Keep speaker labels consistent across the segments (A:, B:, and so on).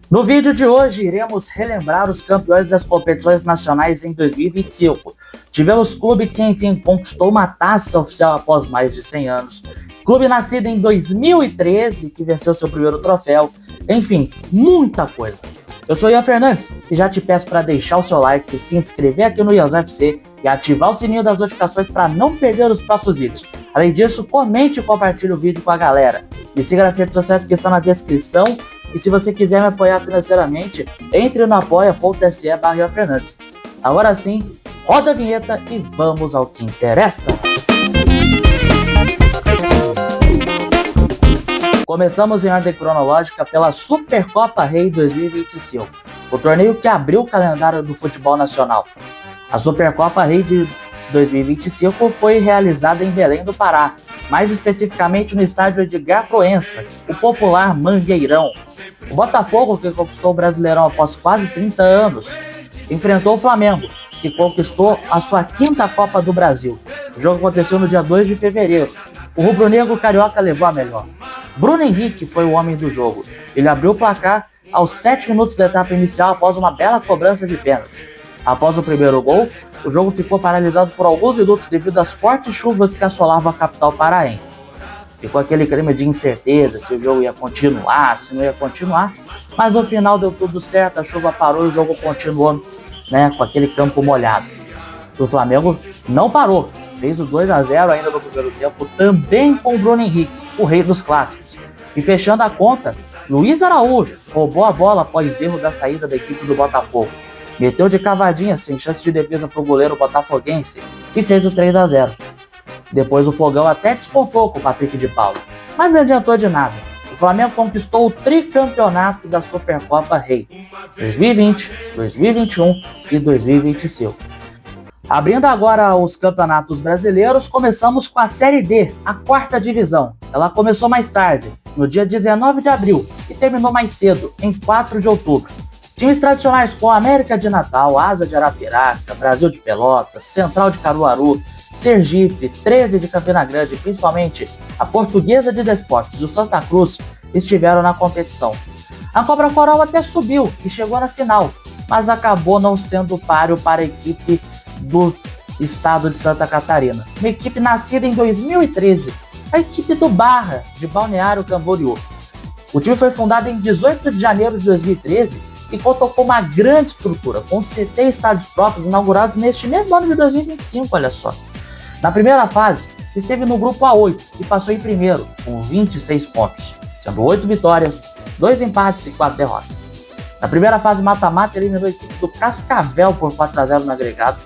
A: No vídeo de hoje, iremos relembrar os campeões das competições nacionais em 2025. Tivemos clube que, enfim, conquistou uma taça oficial após mais de 100 anos. Clube nascido em 2013, que venceu seu primeiro troféu. Enfim, muita coisa. Eu sou Ian Fernandes e já te peço para deixar o seu like, se inscrever aqui no Ian FC e ativar o sininho das notificações para não perder os próximos vídeos. Além disso, comente e compartilhe o vídeo com a galera. Me siga nas redes sociais que estão na descrição. E se você quiser me apoiar financeiramente, entre no apoia.se/Fernandes. Agora sim, roda a vinheta e vamos ao que interessa. Começamos em ordem cronológica pela Supercopa Rei 2025, o torneio que abriu o calendário do futebol nacional. A Supercopa Rei de 2025 foi realizada em Belém do Pará, mais especificamente no estádio Edgar Proença, o popular Mangueirão. O Botafogo, que conquistou o Brasileirão após quase 30 anos, enfrentou o Flamengo, que conquistou a sua quinta Copa do Brasil. O jogo aconteceu no dia 2 de fevereiro. O rubro-negro carioca levou a melhor. Bruno Henrique foi o homem do jogo. Ele abriu o placar aos 7 minutos da etapa inicial após uma bela cobrança de pênalti. Após o primeiro gol, o jogo ficou paralisado por alguns minutos devido às fortes chuvas que assolavam a capital paraense. Ficou aquele clima de incerteza se o jogo ia continuar, se não ia continuar, mas no final deu tudo certo, a chuva parou e o jogo continuou, com aquele campo molhado. O Flamengo não parou, fez o 2-0 ainda no primeiro tempo, também com o Bruno Henrique, o rei dos clássicos. E fechando a conta, Luiz Araújo roubou a bola após erro da saída da equipe do Botafogo. Meteu de cavadinha, sem chance de defesa para o goleiro botafoguense, e fez o 3-0. Depois o Fogão até descontou com o Patrick de Paula, mas não adiantou de nada. O Flamengo conquistou o tricampeonato da Supercopa Rei 2020, 2021 e 2025. Abrindo agora os campeonatos brasileiros, começamos com a Série D, a quarta divisão. Ela começou mais tarde, no dia 19 de abril, e terminou mais cedo, em 4 de outubro. Times tradicionais como América de Natal, Asa de Arapiraca, Brasil de Pelotas, Central de Caruaru, Sergipe, 13 de Campina Grande, principalmente a Portuguesa de Desportes e o Santa Cruz estiveram na competição. A Cobra Coral até subiu e chegou na final, mas acabou não sendo páreo para a equipe do estado de Santa Catarina, uma equipe nascida em 2013, a equipe do Barra, de Balneário Camboriú. O time foi fundado em 18 de janeiro de 2013 e contou com uma grande estrutura, com 7 estádios próprios inaugurados neste mesmo ano de 2025, olha só. Na primeira fase, esteve no grupo A8 e passou em primeiro, com 26 pontos, sendo 8 vitórias, 2 empates e 4 derrotas. Na primeira fase mata-mata, eliminou a equipe do Cascavel por 4-0 no agregado.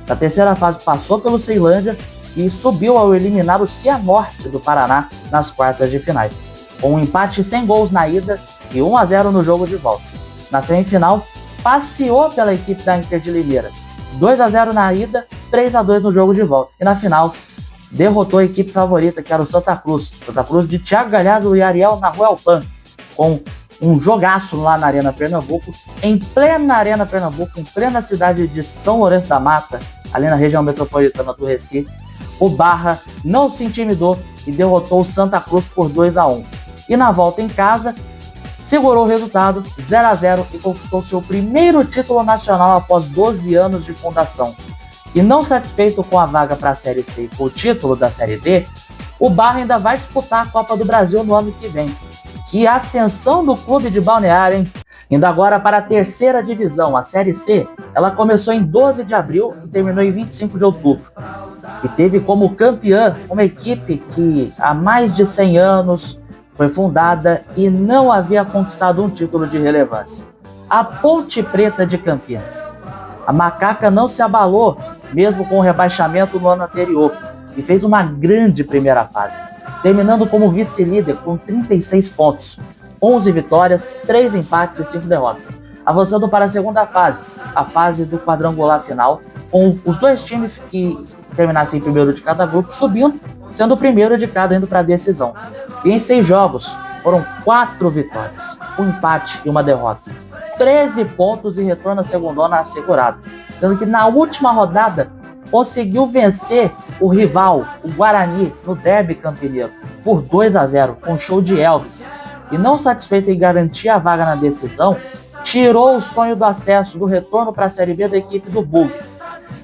A: Na terceira fase, passou pelo Ceilândia e subiu ao eliminar o Cianorte do Paraná nas quartas de finais, com um empate sem gols na ida e 1-0 no jogo de volta. Na semifinal, passeou pela equipe da Inter de Limeira, 2-0 na ida, 3-2 no jogo de volta. E na final, derrotou a equipe favorita, que era o Santa Cruz de Thiago Galhardo e Ariel Nahuelpan, com um jogaço lá na Arena Pernambuco, em plena Arena Pernambuco, em plena cidade de São Lourenço da Mata, ali na região metropolitana do Recife. O Barra não se intimidou e derrotou o Santa Cruz por 2-1. E na volta em casa, segurou o resultado 0-0 e conquistou seu primeiro título nacional após 12 anos de fundação. E não satisfeito com a vaga para a Série C e com o título da Série D, o Barra ainda vai disputar a Copa do Brasil no ano que vem. Que ascensão do clube de Balneário, hein? Indo agora para a terceira divisão, a Série C, ela começou em 12 de abril e terminou em 25 de outubro. E teve como campeã uma equipe que há mais de 100 anos foi fundada e não havia conquistado um título de relevância. A Ponte Preta de Campinas. A Macaca não se abalou, mesmo com o rebaixamento no ano anterior, e fez uma grande primeira fase, terminando como vice-líder com 36 pontos, 11 vitórias, 3 empates e 5 derrotas, avançando para a segunda fase, a fase do quadrangular final, com os 2 times que terminassem em primeiro de cada grupo subindo, sendo o primeiro de cada indo para a decisão. E em 6 jogos, foram 4 vitórias, 1 empate e 1 derrota. 13 pontos e retorno à segundona assegurado, sendo que na última rodada conseguiu vencer o rival, o Guarani, no derby campineiro, por 2-0, com show de Elvis. e não satisfeito em garantir a vaga na decisão, tirou o sonho do acesso do retorno para a Série B da equipe do Bug.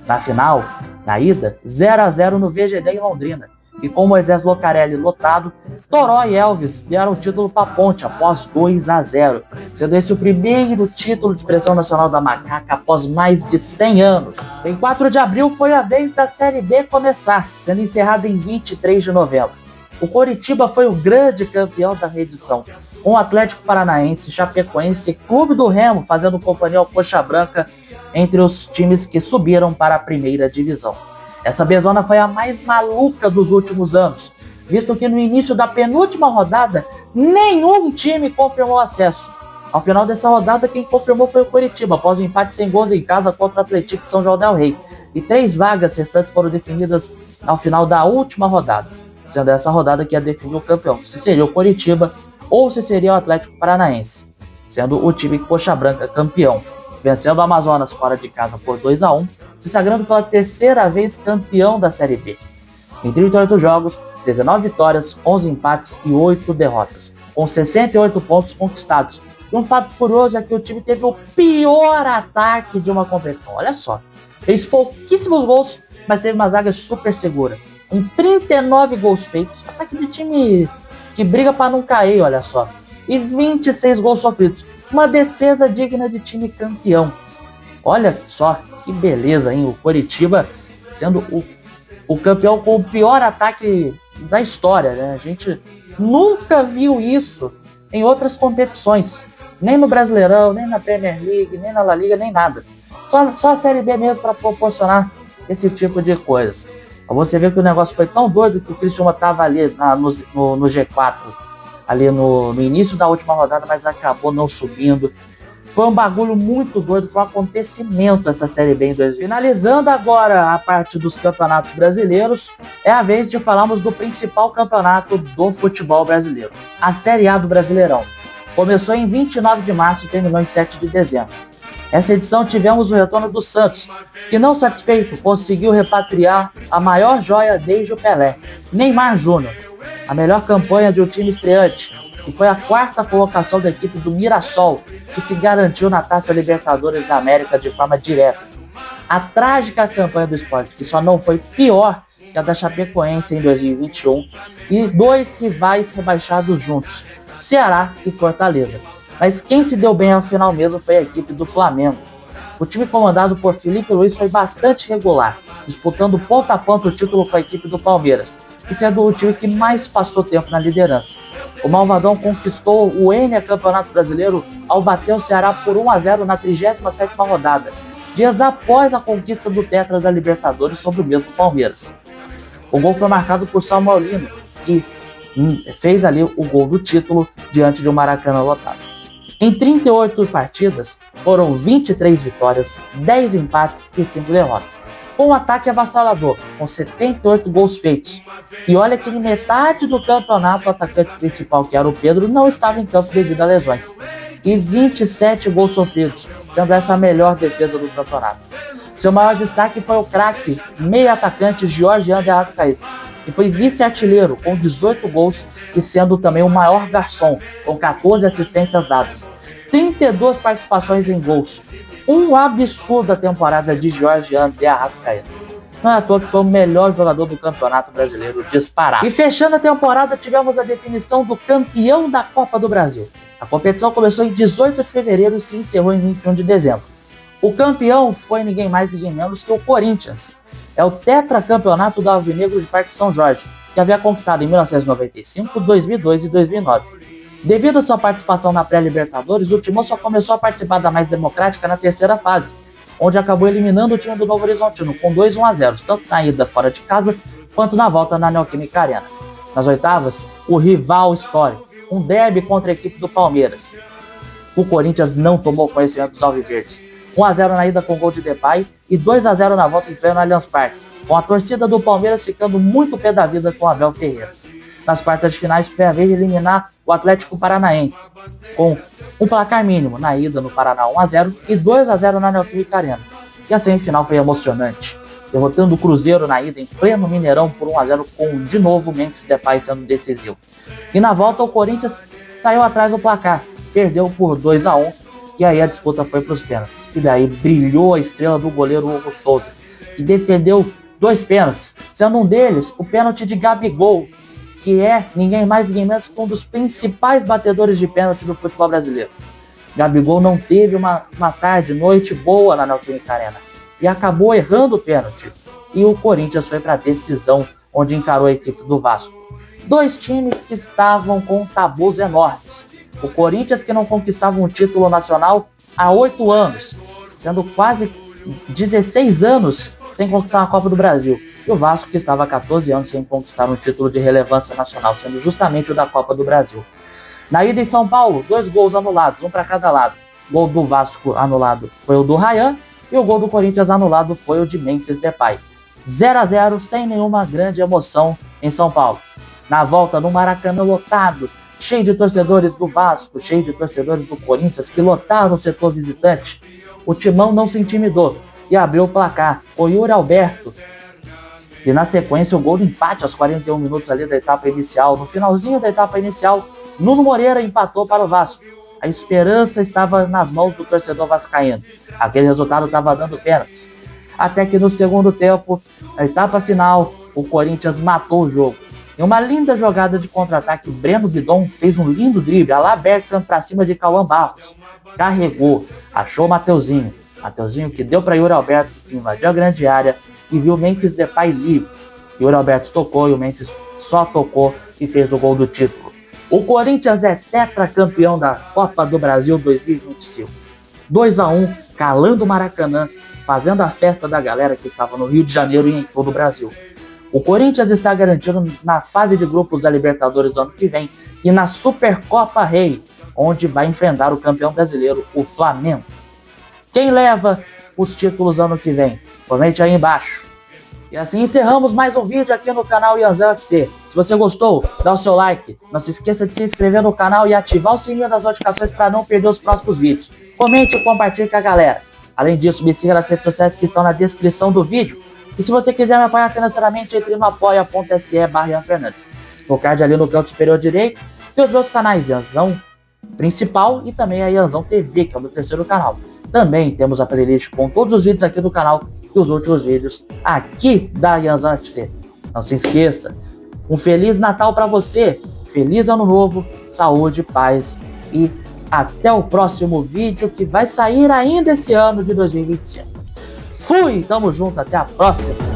A: Na final, na ida, 0-0 no VGD em Londrina, e com Moisés Lucarelli lotado, Toró e Elvis deram o título para a Ponte após 2-0, sendo esse o primeiro título de expressão nacional da Macaca após mais de 100 anos. Em 4 de abril foi a vez da Série B começar, sendo encerrada em 23 de novembro. O Coritiba foi o grande campeão da reedição, com o Atlético Paranaense, Chapecoense e Clube do Remo fazendo companhia ao Coxa Branca entre os times que subiram para a primeira divisão. Essa bezona foi a mais maluca dos últimos anos, visto que no início da penúltima rodada, nenhum time confirmou acesso. Ao final dessa rodada, quem confirmou foi o Coritiba, após o empate sem gols em casa contra o Atlético São João del Rei. E 3 vagas restantes foram definidas ao final da última rodada, sendo essa rodada que ia definir o campeão, se seria o Coritiba ou se seria o Atlético Paranaense, sendo o time Coxa Branca campeão, vencendo o Amazonas fora de casa por 2-1, se sagrando pela terceira vez campeão da Série B. Em 38 jogos, 19 vitórias, 11 empates e 8 derrotas, com 68 pontos conquistados. E um fato curioso é que o time teve o pior ataque de uma competição. Olha só, fez pouquíssimos gols, mas teve uma zaga super segura, com 39 gols feitos, ataque de time que briga para não cair, olha só, e 26 gols sofridos, uma defesa digna de time campeão. Olha só que beleza, hein? O Coritiba sendo o campeão com o pior ataque da história, né? A gente nunca viu isso em outras competições, nem no Brasileirão, nem na Premier League, nem na La Liga, nem nada. Só a Série B mesmo para proporcionar esse tipo de coisas. Você vê que o negócio foi tão doido que o Criciúma estava ali no G4, ali no início da última rodada, mas acabou não subindo. Foi um bagulho muito doido, foi um acontecimento essa Série B em 2020. Finalizando agora a parte dos campeonatos brasileiros, é a vez de falarmos do principal campeonato do futebol brasileiro, a Série A do Brasileirão. Começou em 29 de março e terminou em 7 de dezembro. Essa edição tivemos o retorno do Santos, que não satisfeito conseguiu repatriar a maior joia desde o Pelé, Neymar Júnior, a melhor campanha de um time estreante, que foi a 4ª colocação da equipe do Mirassol, que se garantiu na Taça Libertadores da América de forma direta. A trágica campanha do Sport, que só não foi pior que a da Chapecoense em 2021, e 2 rivais rebaixados juntos, Ceará e Fortaleza. Mas quem se deu bem ao final mesmo foi a equipe do Flamengo. O time comandado por Felipe Luiz foi bastante regular, disputando ponto a ponto o título com a equipe do Palmeiras, e sendo o time que mais passou tempo na liderança. O Malvadão conquistou o Campeonato Brasileiro ao bater o Ceará por 1-0 na 37ª rodada, dias após a conquista do Tetra da Libertadores sobre o mesmo Palmeiras. O gol foi marcado por Samuel Lino, que fez ali o gol do título diante de um Maracanã lotado. Em 38 partidas, foram 23 vitórias, 10 empates e 5 derrotas, com um ataque avassalador, com 78 gols feitos. E olha que em metade do campeonato o atacante principal, que era o Pedro, não estava em campo devido a lesões. E 27 gols sofridos, sendo essa a melhor defesa do campeonato. Seu maior destaque foi o craque, meio atacante Georgian de Arrascaeta, que foi vice-artilheiro com 18 gols e sendo também o maior garçom, com 14 assistências dadas, 32 participações em gols. Um absurdo a temporada de Georgian de Arrascaeta. Não é à toa que foi o melhor jogador do Campeonato Brasileiro disparado. E fechando a temporada, tivemos a definição do campeão da Copa do Brasil. A competição começou em 18 de fevereiro e se encerrou em 21 de dezembro. O campeão foi ninguém mais, ninguém menos que o Corinthians. É o tetracampeonato do Alvinegro de Parque São Jorge, que havia conquistado em 1995, 2002 e 2009. Devido à sua participação na pré-Libertadores, o Timão só começou a participar da mais democrática na terceira fase, onde acabou eliminando o time do Novo Horizontino com 2-1-0, tanto na ida fora de casa, quanto na volta na Neoquímica Arena. Nas oitavas, o rival histórico, um derby contra a equipe do Palmeiras. O Corinthians não tomou conhecimento dos alviverdes. 1-0 na ida com gol de Depay e 2-0 na volta em pleno Allianz Parque, com a torcida do Palmeiras ficando muito pé da vida com Abel Ferreira. Nas quartas de finais foi a vez de eliminar o Atlético Paranaense, com um placar mínimo na ida no Paraná 1-0 e 2-0 na Neoquímica Arena. E a semifinal foi emocionante, derrotando o Cruzeiro na ida em pleno Mineirão por 1-0 com de novo Memphis Depay sendo decisivo. E na volta o Corinthians saiu atrás do placar, perdeu por 2-1, e aí a disputa foi para os pênaltis. E daí brilhou a estrela do goleiro Hugo Souza, que defendeu 2 pênaltis, sendo um deles o pênalti de Gabigol, que é ninguém mais ninguém menos que um dos principais batedores de pênalti do futebol brasileiro. Gabigol não teve uma noite boa na Neoquímica Arena e acabou errando o pênalti. E o Corinthians foi para a decisão, onde encarou a equipe do Vasco. 2 times que estavam com tabus enormes. O Corinthians, que não conquistava um título nacional há 8 anos, sendo quase 16 anos sem conquistar uma Copa do Brasil. E o Vasco, que estava há 14 anos sem conquistar um título de relevância nacional, sendo justamente o da Copa do Brasil. Na ida em São Paulo, 2 gols anulados, um para cada lado. O gol do Vasco anulado foi o do Ryan e o gol do Corinthians anulado foi o de Memphis Depay. 0-0, sem nenhuma grande emoção em São Paulo. Na volta, no Maracanã lotado, cheio de torcedores do Vasco, cheio de torcedores do Corinthians que lotaram o setor visitante, o Timão não se intimidou e abriu o placar. O Yuri Alberto, e na sequência o gol de empate aos 41 minutos ali da etapa inicial. No finalzinho da etapa inicial, Nuno Moreira empatou para o Vasco. A esperança estava nas mãos do torcedor vascaíno. Aquele resultado estava dando pênaltis. Até que no segundo tempo, na etapa final, o Corinthians matou o jogo. Em uma linda jogada de contra-ataque, Breno Bidon fez um lindo drible, a la Bergkamp para cima de Cauã Barros. Carregou, achou o Mateuzinho. Mateuzinho que deu para Yuri Alberto, que invadiu a grande área e viu Memphis Depay livre. Yuri Alberto tocou e o Memphis só tocou e fez o gol do título. O Corinthians é tetracampeão da Copa do Brasil 2025. 2-1, calando o Maracanã, fazendo a festa da galera que estava no Rio de Janeiro e em todo o Brasil. O Corinthians está garantido na fase de grupos da Libertadores do ano que vem e na Supercopa Rei, onde vai enfrentar o campeão brasileiro, o Flamengo. Quem leva os títulos ano que vem? Comente aí embaixo. E assim encerramos mais um vídeo aqui no canal Ianzão FC. Se você gostou, dá o seu like. Não se esqueça de se inscrever no canal e ativar o sininho das notificações para não perder os próximos vídeos. Comente e compartilhe com a galera. Além disso, me siga nas redes sociais que estão na descrição do vídeo. E se você quiser me apoiar financeiramente, entre no apoia.se/IanFernandes. No card ali no canto superior direito, tem os meus canais Ianzão Principal e também a Ianzão TV, que é o meu terceiro canal. Também temos a playlist com todos os vídeos aqui do canal e os últimos vídeos aqui da Ianzão FC. Não se esqueça, um Feliz Natal para você, Feliz Ano Novo, saúde, paz e até o próximo vídeo que vai sair ainda esse ano de 2025. Fui, tamo junto, até a próxima!